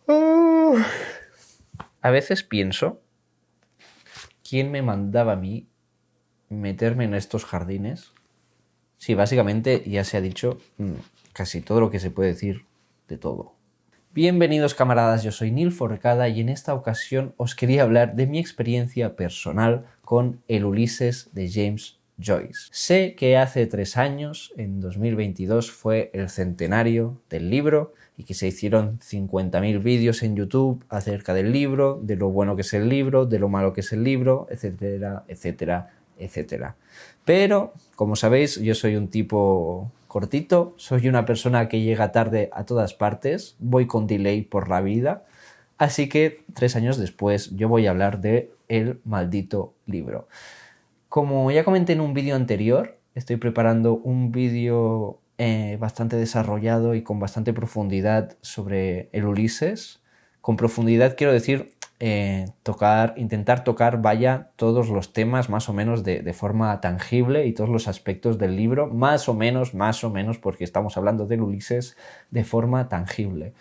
A veces pienso, ¿quién me mandaba a mí meterme en estos jardines? Sí, básicamente ya se ha dicho casi todo lo que se puede decir de todo. Bienvenidos camaradas, yo soy Nil Forcada y en esta ocasión os quería hablar de mi experiencia personal con el Ulises de James Joyce. Sé que hace 3 años, en 2022, fue el centenario del libro y que se hicieron 50.000 vídeos en YouTube acerca del libro, de lo bueno que es el libro, de lo malo que es el libro, etcétera, etcétera, etcétera. Pero, como sabéis, yo soy un tipo cortito, soy una persona que llega tarde a todas partes, voy con delay por la vida, así que 3 años después yo voy a hablar de El maldito libro. Como ya comenté en un vídeo anterior, estoy preparando un vídeo bastante desarrollado y con bastante profundidad sobre el Ulises. Con profundidad quiero decir intentar tocar, todos los temas más o menos de forma tangible y todos los aspectos del libro, más o menos, porque estamos hablando del Ulises de forma tangible.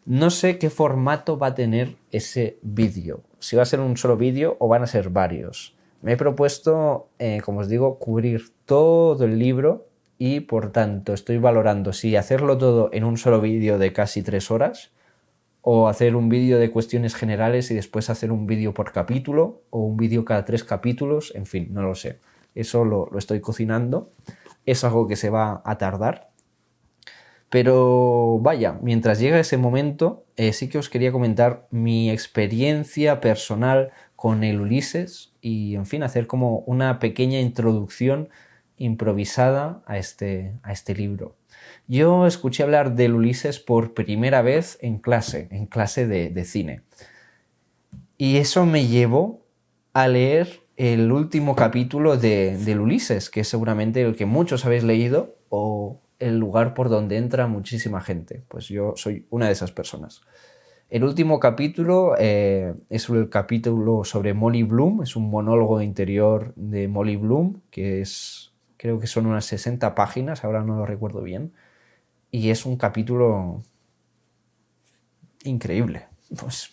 No sé qué formato va a tener ese vídeo, si va a ser un solo vídeo o van a ser varios. Me he propuesto, como os digo, cubrir todo el libro y por tanto estoy valorando si hacerlo todo en un solo vídeo de casi 3 horas o hacer un vídeo de cuestiones generales y después hacer un vídeo por capítulo o un vídeo cada 3 capítulos, en fin, no lo sé. Eso lo estoy cocinando, es algo que se va a tardar. Pero vaya, mientras llega ese momento, sí que os quería comentar mi experiencia personal con el Ulises y, en fin, hacer como una pequeña introducción improvisada a este libro. Yo escuché hablar del Ulises por primera vez en clase de cine. Y eso me llevó a leer el último capítulo del Ulises, que es seguramente el que muchos habéis leído o el lugar por donde entra muchísima gente. Pues yo soy una de esas personas. El último capítulo es el capítulo sobre Molly Bloom, es un monólogo interior de Molly Bloom, que creo que son unas 60 páginas, ahora no lo recuerdo bien, y es un capítulo increíble. Pues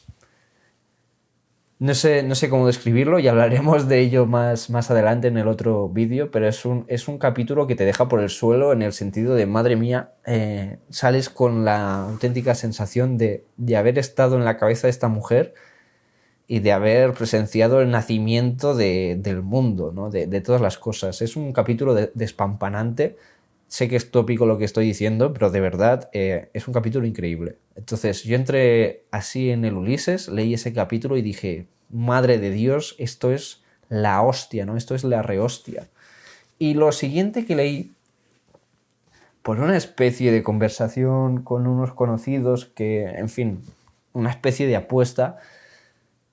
no sé cómo describirlo y hablaremos de ello más adelante en el otro vídeo, pero es un capítulo que te deja por el suelo en el sentido de, madre mía, sales con la auténtica sensación de haber estado en la cabeza de esta mujer y de haber presenciado el nacimiento del mundo, ¿no? de todas las cosas. Es un capítulo despampanante. Sé que es tópico lo que estoy diciendo, pero de verdad es un capítulo increíble. Entonces yo entré así en el Ulises, leí ese capítulo y dije, madre de Dios, esto es la hostia, ¿no? Esto es la rehostia. Y lo siguiente que leí, por una especie de conversación con unos conocidos que, en fin, una especie de apuesta,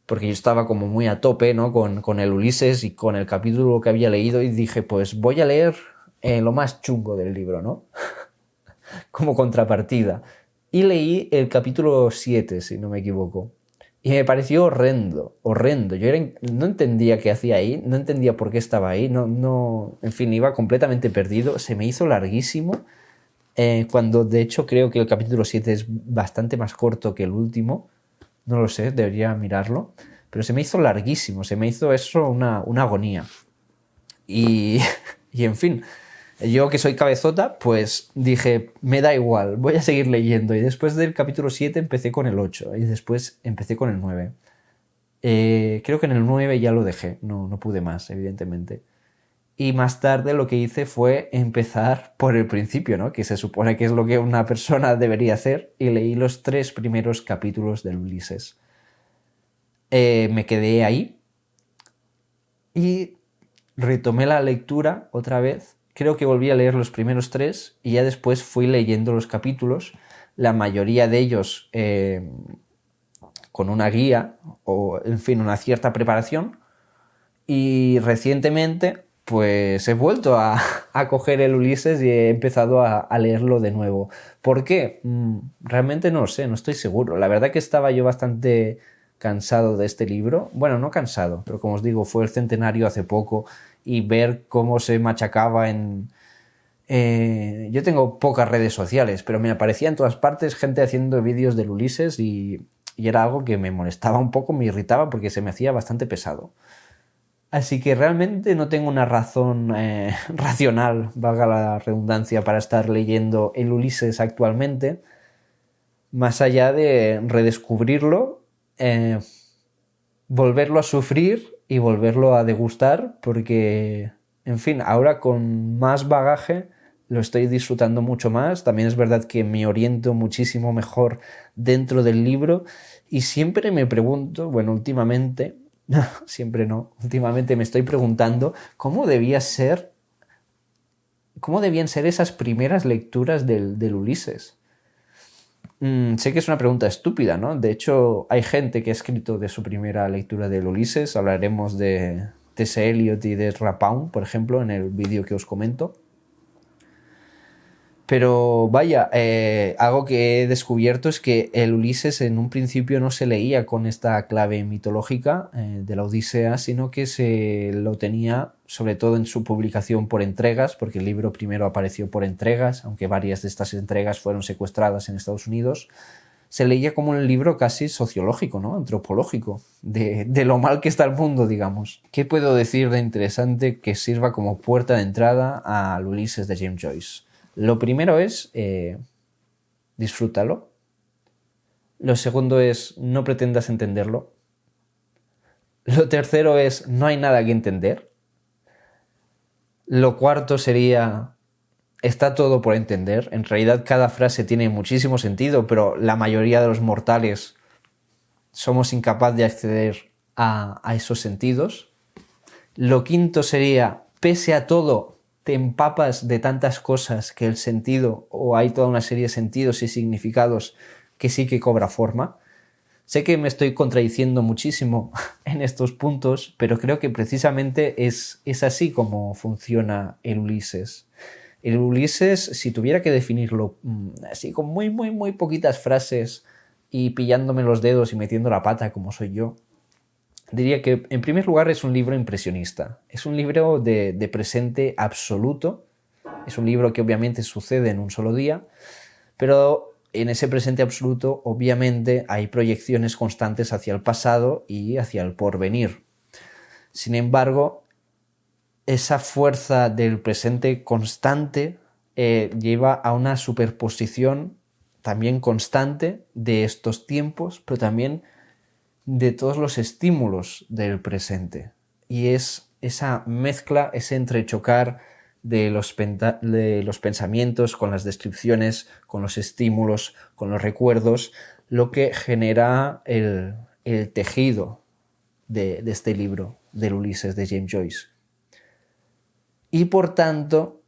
porque yo estaba como muy a tope, ¿no? con el Ulises y con el capítulo que había leído y dije, pues voy a leer lo más chungo del libro, ¿no? Como contrapartida. Y leí el capítulo 7, si no me equivoco. Y me pareció horrendo. Yo no entendía qué hacía ahí, no entendía por qué estaba ahí, en fin, iba completamente perdido. Se me hizo larguísimo, cuando de hecho creo que el capítulo 7 es bastante más corto que el último. No lo sé, debería mirarlo. Pero se me hizo larguísimo, se me hizo eso una agonía. Y en fin, yo que soy cabezota, pues dije, me da igual, voy a seguir leyendo. Y después del capítulo 7 empecé con el 8 y después empecé con el 9. Creo que en el 9 ya lo dejé, no pude más, evidentemente. Y más tarde lo que hice fue empezar por el principio, ¿no? Que se supone que es lo que una persona debería hacer, y leí los 3 primeros capítulos del Ulises. Me quedé ahí y retomé la lectura otra vez. Creo que volví a leer los primeros 3 y ya después fui leyendo los capítulos, la mayoría de ellos con una guía o, en fin, una cierta preparación. Y recientemente pues he vuelto a coger el Ulises y he empezado a leerlo de nuevo. ¿Por qué? Realmente no lo sé, no estoy seguro. La verdad que estaba yo bastante cansado de este libro. Bueno, no cansado, pero como os digo, fue el centenario hace poco y ver cómo se machacaba yo tengo pocas redes sociales, pero me aparecía en todas partes gente haciendo vídeos del Ulises y y era algo que me molestaba un poco, me irritaba porque se me hacía bastante pesado. Así que realmente no tengo una razón racional, valga la redundancia, para estar leyendo el Ulises actualmente, más allá de redescubrirlo, volverlo a sufrir y volverlo a degustar, porque, en fin, ahora con más bagaje lo estoy disfrutando mucho más. También es verdad que me oriento muchísimo mejor dentro del libro y siempre me pregunto, bueno, últimamente, siempre no, últimamente me estoy preguntando cómo debían ser esas primeras lecturas del Ulises. Sé que es una pregunta estúpida, ¿no? De hecho, hay gente que ha escrito de su primera lectura del Ulises. Hablaremos de T.S. Eliot y de Ezra Pound, por ejemplo, en el vídeo que os comento. Pero vaya, algo que he descubierto es que el Ulises en un principio no se leía con esta clave mitológica de la Odisea, sino que se lo tenía sobre todo en su publicación por entregas, porque el libro primero apareció por entregas, aunque varias de estas entregas fueron secuestradas en Estados Unidos. Se leía como un libro casi sociológico, ¿no? Antropológico, de lo mal que está el mundo, digamos. ¿Qué puedo decir de interesante que sirva como puerta de entrada al Ulises de James Joyce? Lo primero es disfrútalo. Lo segundo es no pretendas entenderlo. Lo tercero es no hay nada que entender. Lo cuarto sería está todo por entender. En realidad cada frase tiene muchísimo sentido, pero la mayoría de los mortales somos incapaces de acceder a esos sentidos. Lo quinto sería pese a todo te empapas de tantas cosas que el sentido, o hay toda una serie de sentidos y significados que sí que cobra forma. Sé que me estoy contradiciendo muchísimo en estos puntos, pero creo que precisamente es así como funciona el Ulises. El Ulises, si tuviera que definirlo así con muy, muy, muy poquitas frases y pillándome los dedos y metiendo la pata como soy yo, diría que, en primer lugar, es un libro impresionista. Es un libro de presente absoluto. Es un libro que obviamente sucede en un solo día, pero en ese presente absoluto, obviamente, hay proyecciones constantes hacia el pasado y hacia el porvenir. Sin embargo, esa fuerza del presente constante lleva a una superposición también constante de estos tiempos, pero también de todos los estímulos del presente. Y es esa mezcla, ese entrechocar de los pensamientos con las descripciones, con los estímulos, con los recuerdos, lo que genera el tejido de este libro, del Ulises de James Joyce. Y por tanto,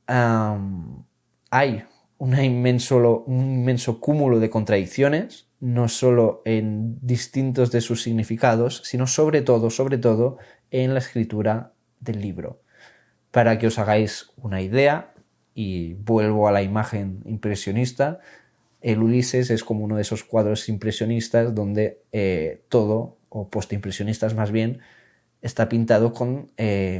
hay un inmenso cúmulo de contradicciones, no solo en distintos de sus significados, sino sobre todo en la escritura del libro. Para que os hagáis una idea, y vuelvo a la imagen impresionista, el Ulises es como uno de esos cuadros impresionistas donde todo, o postimpresionistas más bien, está pintado con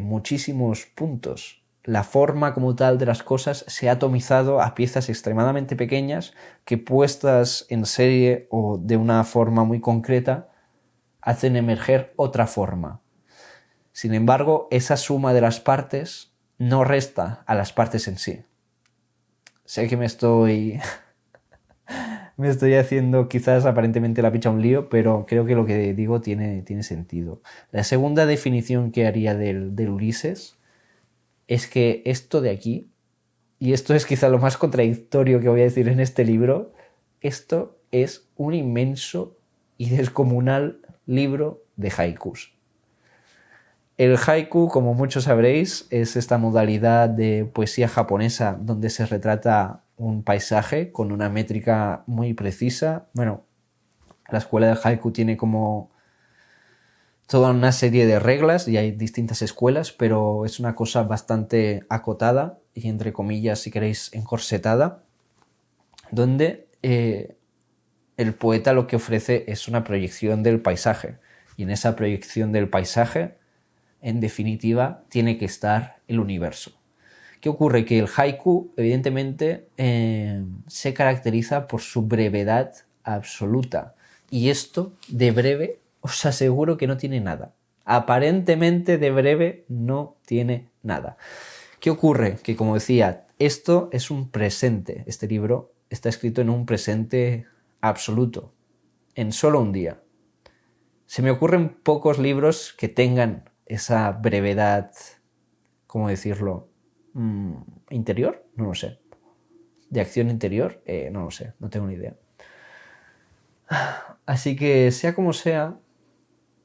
muchísimos puntos. La forma como tal de las cosas se ha atomizado a piezas extremadamente pequeñas que puestas en serie o de una forma muy concreta hacen emerger otra forma. Sin embargo, esa suma de las partes no resta a las partes en sí. Sé que me estoy haciendo quizás aparentemente la picha un lío, pero creo que lo que digo tiene sentido. La segunda definición que haría del Ulises es que esto de aquí, y esto es quizá lo más contradictorio que voy a decir en este libro, esto es un inmenso y descomunal libro de haikus. El haiku, como muchos sabréis, es esta modalidad de poesía japonesa donde se retrata un paisaje con una métrica muy precisa. Bueno, la escuela del haiku tiene como toda una serie de reglas y hay distintas escuelas, pero es una cosa bastante acotada y, entre comillas, si queréis, encorsetada, donde el poeta lo que ofrece es una proyección del paisaje, y en esa proyección del paisaje, en definitiva, tiene que estar el universo. ¿Qué ocurre? Que el haiku, evidentemente, se caracteriza por su brevedad absoluta. Y esto de breve os aseguro que no tiene nada. Aparentemente de breve no tiene nada. ¿Qué ocurre? Que como decía, esto es un presente. Este libro está escrito en un presente absoluto, en solo un día. Se me ocurren pocos libros que tengan esa brevedad, ¿cómo decirlo? ¿Interior? No lo sé. ¿De acción interior? No lo sé, no tengo ni idea. Así que, sea como sea,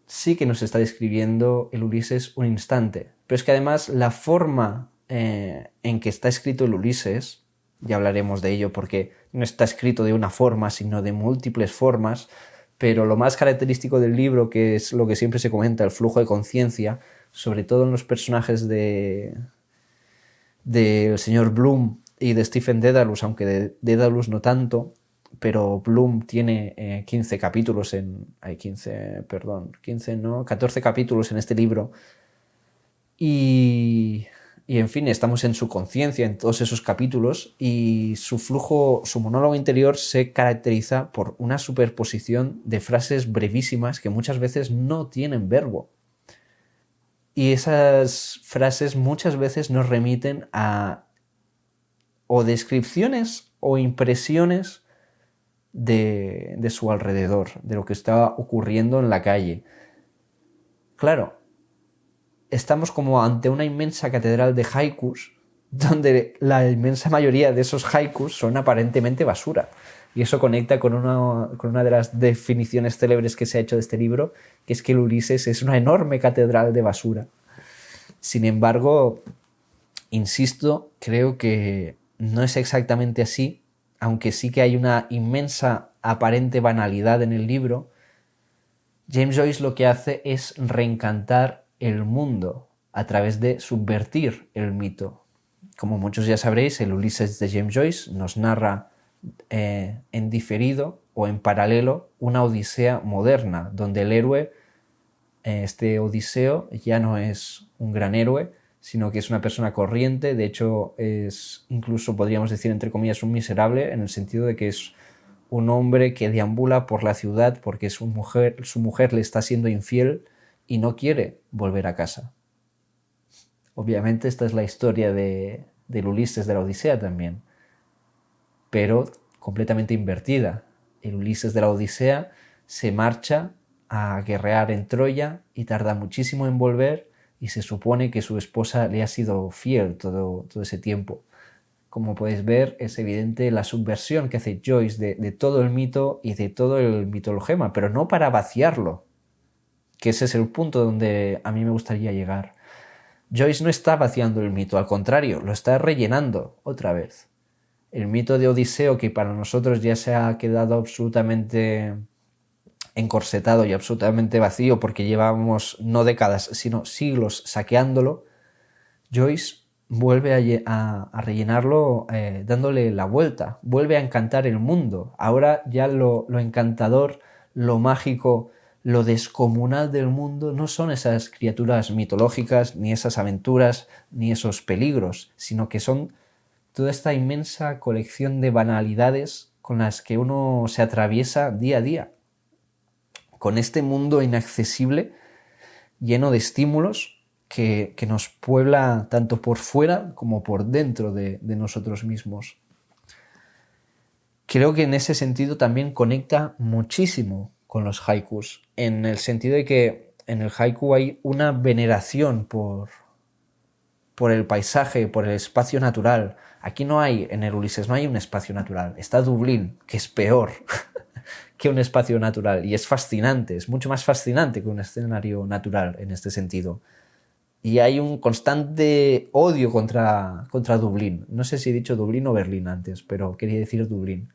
sí que nos está describiendo el Ulises un instante. Pero es que además la forma en que está escrito el Ulises, ya hablaremos de ello porque no está escrito de una forma, sino de múltiples formas, pero lo más característico del libro, que es lo que siempre se comenta, el flujo de conciencia, sobre todo en los personajes del señor Bloom y de Stephen Dedalus, aunque de Dedalus no tanto, pero Bloom tiene 15 capítulos en... 14 capítulos en este libro. Y en fin, estamos en su conciencia en todos esos capítulos y su flujo, su monólogo interior se caracteriza por una superposición de frases brevísimas que muchas veces no tienen verbo. Y esas frases muchas veces nos remiten a o descripciones o impresiones de su alrededor, de lo que está ocurriendo en la calle. Claro, estamos como ante una inmensa catedral de haikus, donde la inmensa mayoría de esos haikus son aparentemente basura. Y eso conecta con una de las definiciones célebres que se ha hecho de este libro, que es que el Ulises es una enorme catedral de basura. Sin embargo, insisto, creo que no es exactamente así, aunque sí que hay una inmensa aparente banalidad en el libro. James Joyce lo que hace es reencantar el mundo a través de subvertir el mito. Como muchos ya sabréis, el Ulises de James Joyce nos narra en diferido o en paralelo una odisea moderna, donde el héroe, este Odiseo, ya no es un gran héroe, sino que es una persona corriente. De hecho, es incluso, podríamos decir, entre comillas, un miserable, en el sentido de que es un hombre que deambula por la ciudad porque su mujer le está siendo infiel y no quiere volver a casa. Obviamente esta es la historia del Ulises de la Odisea también, pero completamente invertida. El Ulises de la Odisea se marcha a guerrear en Troya y tarda muchísimo en volver y se supone que su esposa le ha sido fiel todo ese tiempo. Como podéis ver, es evidente la subversión que hace Joyce de todo el mito y de todo el mitologema, pero no para vaciarlo, que ese es el punto donde a mí me gustaría llegar. Joyce no está vaciando el mito, al contrario, lo está rellenando otra vez. El mito de Odiseo, que para nosotros ya se ha quedado absolutamente encorsetado y absolutamente vacío porque llevamos no décadas, sino siglos saqueándolo, Joyce vuelve a rellenarlo dándole la vuelta, vuelve a encantar el mundo. Ahora ya lo encantador, lo mágico, lo descomunal del mundo no son esas criaturas mitológicas, ni esas aventuras, ni esos peligros, sino que son toda esta inmensa colección de banalidades con las que uno se atraviesa día a día, con este mundo inaccesible, lleno de estímulos, que nos puebla tanto por fuera como por dentro de nosotros mismos. Creo que en ese sentido también conecta muchísimo con los haikus, en el sentido de que en el haiku hay una veneración por el paisaje, por el espacio natural. Aquí no hay, en el Ulises no hay un espacio natural, está Dublín, que es peor que un espacio natural, y es fascinante, es mucho más fascinante que un escenario natural en este sentido. Y hay un constante odio contra Dublín. No sé si he dicho Dublín o Berlín antes, pero quería decir Dublín.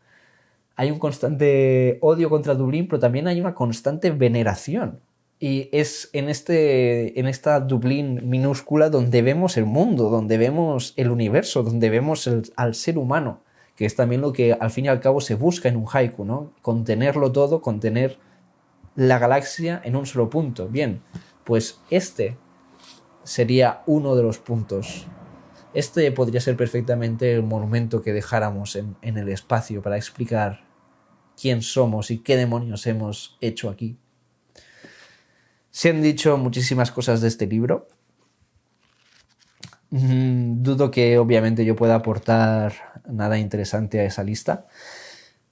Hay un constante odio contra Dublín, pero también hay una constante veneración. Y es en esta Dublín minúscula donde vemos el mundo, donde vemos el universo, donde vemos al ser humano, que es también lo que al fin y al cabo se busca en un haiku, ¿no? Contenerlo todo, contener la galaxia en un solo punto. Bien, pues este sería uno de los puntos. Este podría ser perfectamente el monumento que dejáramos en el espacio para explicar quién somos y qué demonios hemos hecho aquí. Se han dicho muchísimas cosas de este libro. Dudo que obviamente yo pueda aportar nada interesante a esa lista.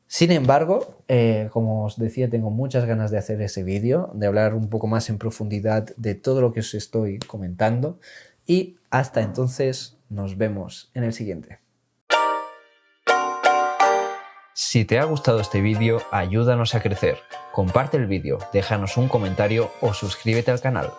Sin embargo, como os decía, tengo muchas ganas de hacer ese vídeo, de hablar un poco más en profundidad de todo lo que os estoy comentando. Y hasta entonces nos vemos en el siguiente. Si te ha gustado este vídeo, ayúdanos a crecer. Comparte el vídeo, déjanos un comentario o suscríbete al canal.